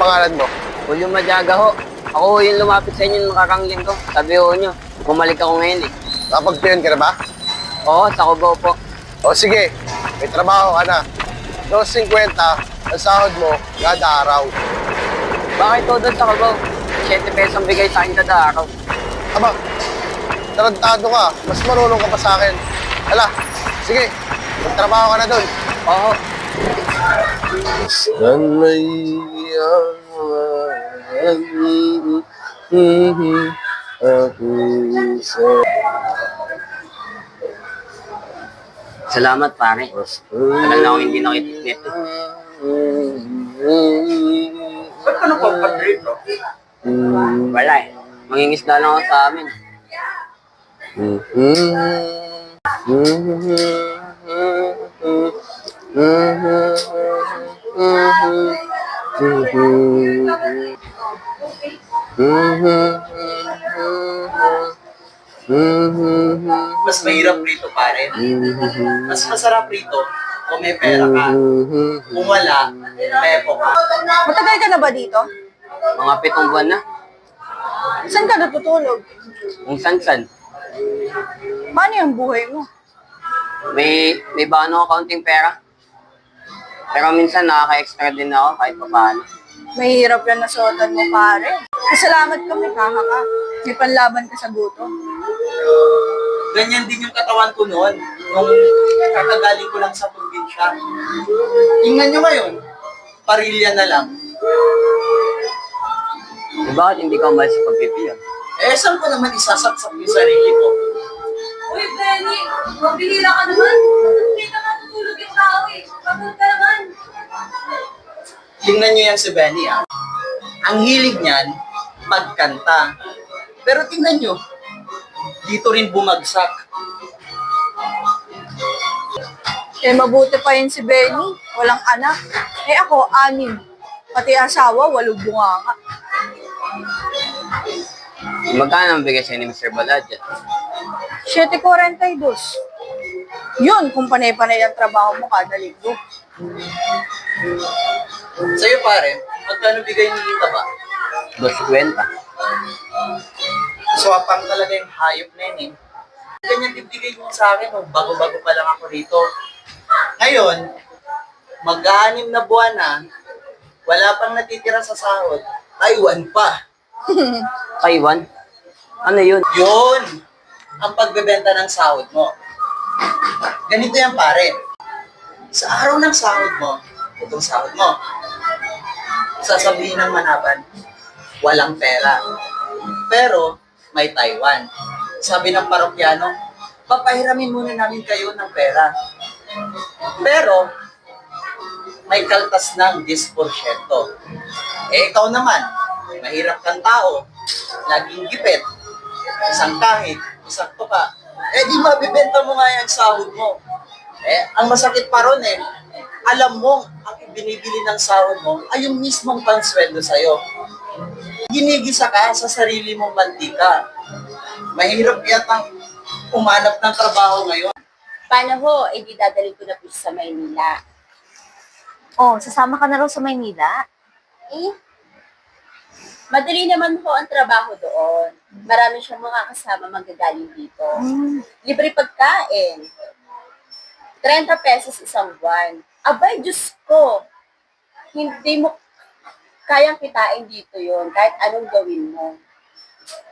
pangalan mo? Julio Madiaga ho. Ako ho yung lumapit sa inyo nung nakarang linggo. Sabi ho nyo, bumalik ako ngayon eh. Nakapag-pion ka na ba? Oo, sa Cubao po. O sige, may trabaho ka na. 2.50 ang sahod mo kada araw. Bakit ho doon sa Cubao? 7 pesos ang bigay sa akin kada araw. Aba, tarantado ka. Mas marunong ka pa sa akin. Hala, sige, magtrabaho ka na doon. Oo. Sana'y Salamat pare. Tagal na akong hindi nakita nito. Ba't ka nagpapadrip, no? Wala eh. Mangingisda lang ako sa amin. Mas mahirap rito, pare. Mas masarap rito kung may pera ka. Kung wala, pepo ka. Matagal ka na ba dito? Mga 7 buwan na. Saan ka natutulog? Kung san-san. Paano yung buhay mo? May bano ako kaunting pera. Pero minsan nakaka-extra din ako kahit pa paano. Mahirap yan na suotan mo, pare. Pasalamat ka, may kaka ka. May panlaban ka sa gutom. Ganyan din yung katawan ko noon. Nung kakagaling ko lang sa probinsya. Tingnan nyo ngayon, parilya na lang. Eh, bakit hindi ka umalis sa pagpipiyan? Eh, saan ko naman isasaksak yung sarili ko? Uy, Benny! Mabihira ka naman! Hindi ka matutulog yung tao eh! Pagod ka naman! Tingnan nyo yan si Benny, ah. Ang hilig niyan, magkanta. Pero tingnan nyo, dito rin bumagsak. Eh, mabuti pa yun si Benny. Walang anak. Eh ako, 6. Pati asawa, 8 bunganga. Magkano ang bigay sa'yo ni Mr. Baladja? 7.42. Yun, kung panay-panay ang trabaho mo kada linggo. Sa'yo, pare, magkano bigay ni Ita ba? 2.50. Swapang talaga yung hayop na yun, eh. Ganyan din bigay mo sa akin, oh. Bago-bago pa lang ako rito. Ngayon, mag-6 na buwan na, wala pang natitira sa sahod, Taiwan pa. Taiwan? Ano yun? Yun ang pagbebenta ng sahod mo. Ganito yan, pare. Sa araw ng sahod mo, itong sahod mo, sasabihin ng manaban, walang pera. Pero, may Taiwan. Sabi ng parokyano, papahiramin muna namin kayo ng pera. Pero, may kaltas ng 10%. Eh, ikaw naman, mahirap kang tao, laging gipit, isang kahit, isang tuka, eh di mabibenta mo nga yung sahod mo. Eh, ang masakit pa ron eh, alam mo, ang ibinibili ng sahod mo ay yung mismong pansweldo sa'yo. Ginigisa ka sa sarili mong mantika. Mahirap yatang umanap ng trabaho ngayon. Paano ho? Eh, di dadalhin ko na po sa Maynila. Oh, sasama ka na raw sa Maynila? Eh, madali naman ho ang trabaho doon. Marami siyang mga kasama magagaling dito. Libre pagkain. 30 pesos isang buwan. Abay, Diyos ko. Hindi mo kayang kitain dito yon kahit anong gawin mo.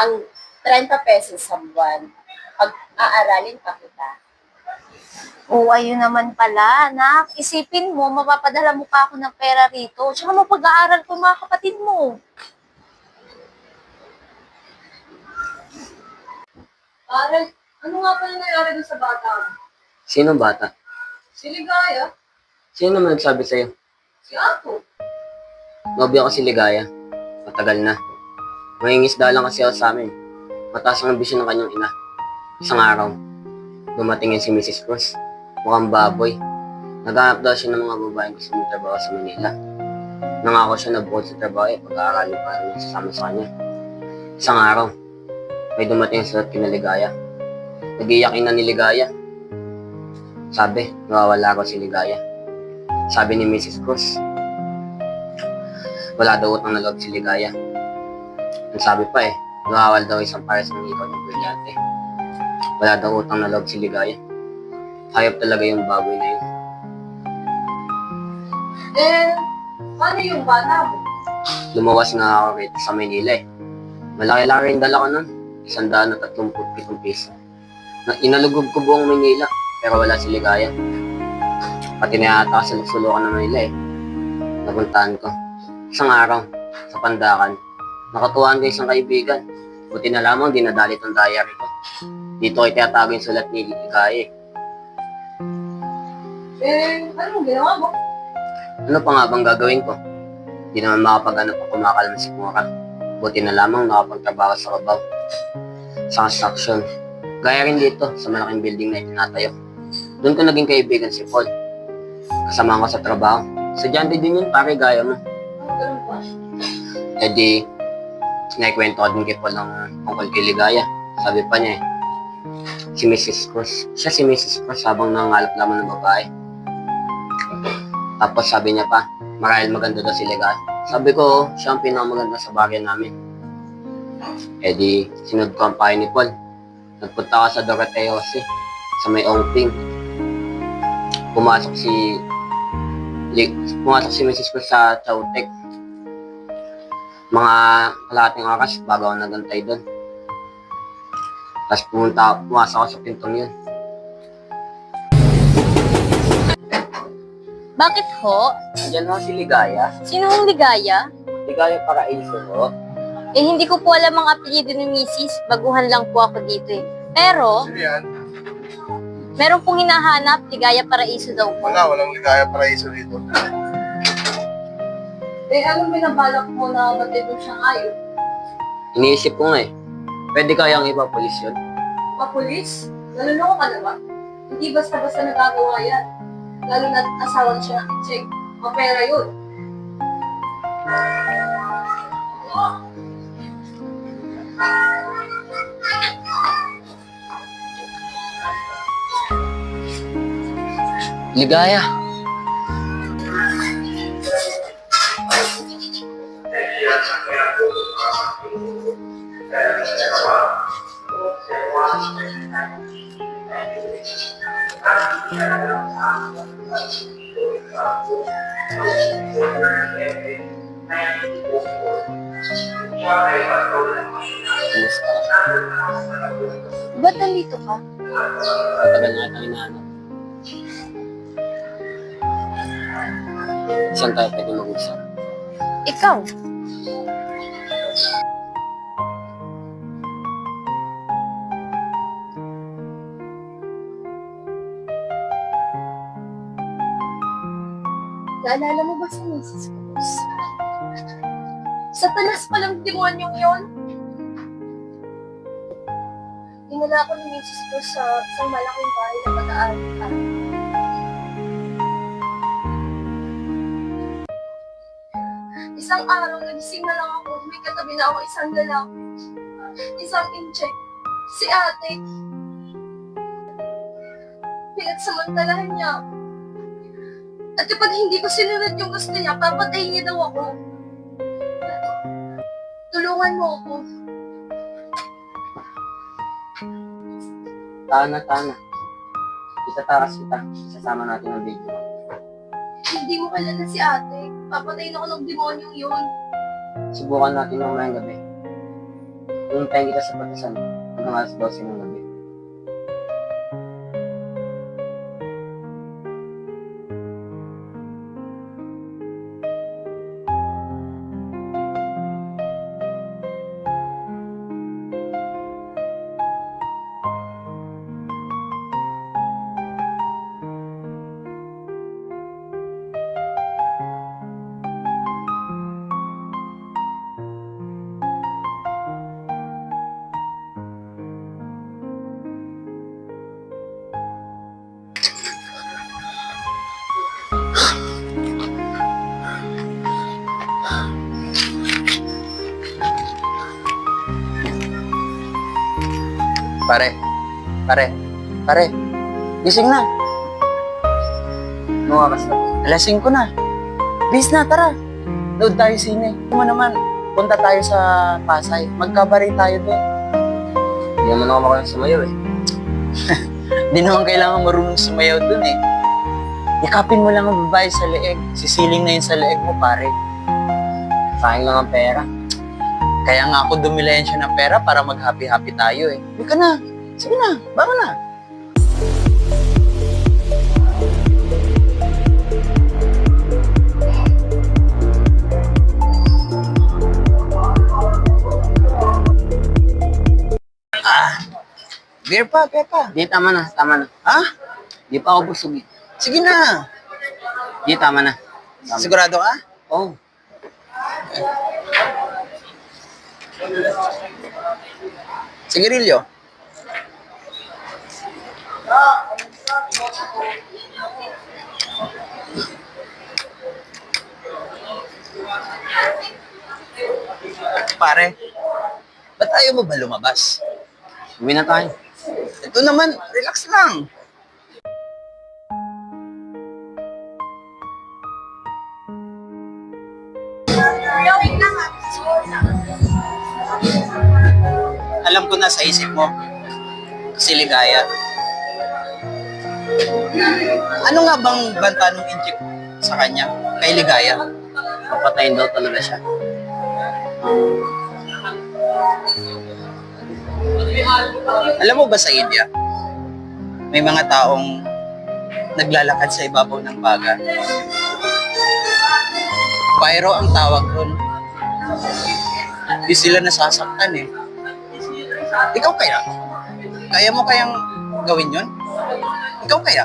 Ang 30 pesos isang buwan, pag-aaralin pa kita. Oh, ayun naman pala, anak. Isipin mo, mapapadala mo pa ako ng pera rito. Tsaka mapag-aaral ko mga kapatid mo. Pare, ano nga pala nangyari doon sa bata mo? Sino bata? Si Ligaya? Sino naman nagsabi sa'yo? Si Ato? Nobya ko si Ligaya. Matagal na. Mangingisda lang kasi ako sa amin. Mataas ang ambisyon ng kanyang ina. Isang araw, dumating yun si Mrs. Cruz. Mukhang baboy. Naghanap daw siya ng mga babaeng gusto magtrabaho sa Manila. Nangako siya na bukod sa trabaho pag-aaralin pa rin sasama sa kanya. Isang araw, may dumating sa kina Ligaya. Nag-iyakin na ni Ligaya. Sabi, nawawala ko si Ligaya. Sabi ni Mrs. Cruz, Wala daw utang na loob si Ligaya. Ang sabi pa nawawal daw isang pares ng ikaw ng brilyante. Wala daw utang na loob si Ligaya. Hayop talaga yung baboy na yun. Paano yung bata mo? Lumawas nga ako rito sa Manila Malaki-laki rin dala ko nun. 137 piso. Inalugog ko buong Manila, pero wala si Ligaya. Pati na yata sa luksulukan ng Manila Napuntahan ko. Isang araw, sa Pandakan, nakatuwaan ko isang kaibigan. Buti na lamang dinadalit ang diary ko. Dito ko itatago yung sulat ni Ligaya Anong ginawa mo? Ano pa nga bang gagawin ko? Di naman makapag-ano pa kumakalma si Mura. Buti na lamang nakapagtrabaho sa Cubao. Sa construction. Gaya rin dito sa malaking building na itinatayo. Doon ko naging kaibigan si Paul. Kasama ko sa trabaho. Sadyante din yun, pare, gaya mo. Ganun ba? E di, naikwento ko din kay Paul ng tungkol kay Ligaya. Sabi pa niya si Mrs. Cruz. Siya si Mrs. Cruz habang nangangalap lamang ng babae. Tapos sabi niya pa, marahil maganda daw si Ligaya. Sabi ko, siya ang pinakamaganda sa baryo namin. E di, sinunod ko ang payo ni Paul. Nagpunta ka sa Doroteo sa may Ongping. Pumasok si Mrs. Cruz sa Chowtek. Mga kalahating oras bago ako nagantay doon. Tapos pumasok ako sa pintong yun. Bakit ho? Andiyan ho si Ligaya. Sino hong Ligaya? Ligaya Paraiso ho. Hindi ko po alam ang apelyido ni Mrs. Baguhan lang po ako dito Pero, Sino yan? meron pong hinahanap, Ligaya Paraiso daw po. Walang Ligaya Paraiso dito. Anong binabalak mo na batid mo siyang ayaw? Iniisip ko nga pwede kayang ipapulis yun? Papulis? Naluloko ka na ba? Hindi basta-basta nagagawa yan. Lalo na asawa siya ng check. Mapera yun. Ligaya. Ba't nandito ka? Matagal na kitang hinahanap. Saan tayo pwede mag-usap? Ikaw. Naalala mo ba si Mrs. Cruz? Sa talas pa lang demonyong yon. Dinala ako ni Mrs. Cruz sa isang malaking bahay na pag-aaral. Isang araw, nagising na lang ako. May katabi na ako isang lalaki. Isang inche. Si ate. Pinagsamantalahan niya ako. At kapag hindi ko sinunod yung gusto niya, papatayin niya daw ako. Tulungan mo ako. Tana. Itatakas kita. Isasama natin ang video. Hindi mo kilala si ate. Papatayin ako ng demonyong yun. Subukan natin mamayang gabi. Hintayin kita sa patasan hanggang alas 12 ng gabi. Pare, gising na. Ano oras na? Alas 5 na. Bis na, tara. Load tayo sine. Ano mo naman, punta tayo sa Pasay. Magkabaray tayo doon. Hindi naman ako makayang sumayaw eh. Di naman kailangan marunong sumayaw doon eh. Yakapin mo lang ang babae sa leeg. Sisiling na yun sa leeg mo, pare. Sayang lang ang pera. Kaya nga ako dumilayan siya ng pera para mag-happy-happy tayo eh. Hindi ka na. Sige na, bangon na. Beer pa, beer pa. Di, tama na, tama na. Ha? Di pa ako busog eh. Sige na. Di, tama na. Tama. Sigurado ka? Oh, Sigarilyo. Pare, ba't ayaw mo ba lumabas? uwi na tayo. Ito naman, relax lang. Alam ko na sa isip mo, si Ligaya. Ano nga bang banta nung inject sa kanya, kay Ligaya? Papatayin daw talaga siya. Alam mo ba sa India, may mga taong naglalakad sa ibabaw ng baga. Pyro ang tawag doon. Di sila nasasaktan eh. Ikaw kaya? Kaya mo kayang gawin yun? Ikaw kaya?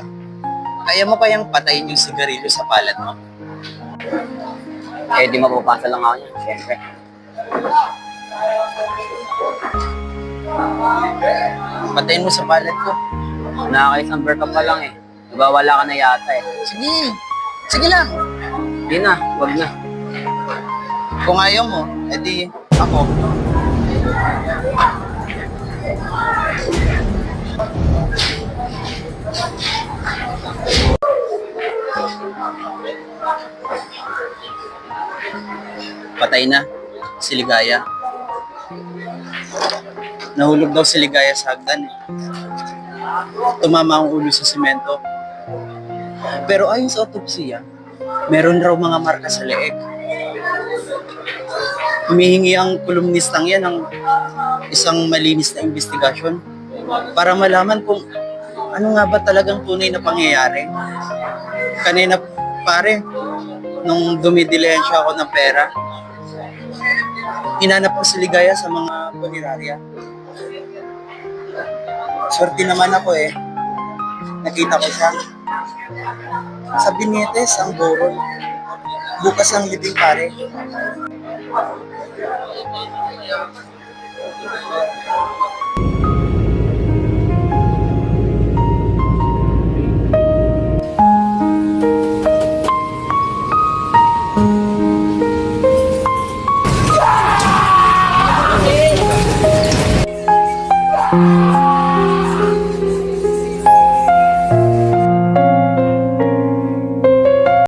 Kaya mo kayang patayin yung sigarilyo sa palad mo? Eh, di mapapasa lang ako niya, syempre. Patayin mo sa palad ko. Nakaka-isang ka pa lang eh. Diba wala ka na yata eh. Sige. Sige lang. Di na, wag na. Kung ayaw mo, edi ako. Patay na si Ligaya. Nahulog daw si Ligaya sa hagdan eh. Tumama ang ulo sa semento. Pero ayon sa autopsiya, meron raw mga marka sa leeg. Humihingi ang kolumnistang yan ng isang malinis na investigasyon para malaman kung ano nga ba talagang tunay na pangyayari. Kanina pare, nung dumidilensya ako ng pera, hinanap ko si Ligaya sa mga punerarya. Swerte naman ako eh. Nakita ko siya. Sa Binetes, ang Boron. Bukas ang libing pare.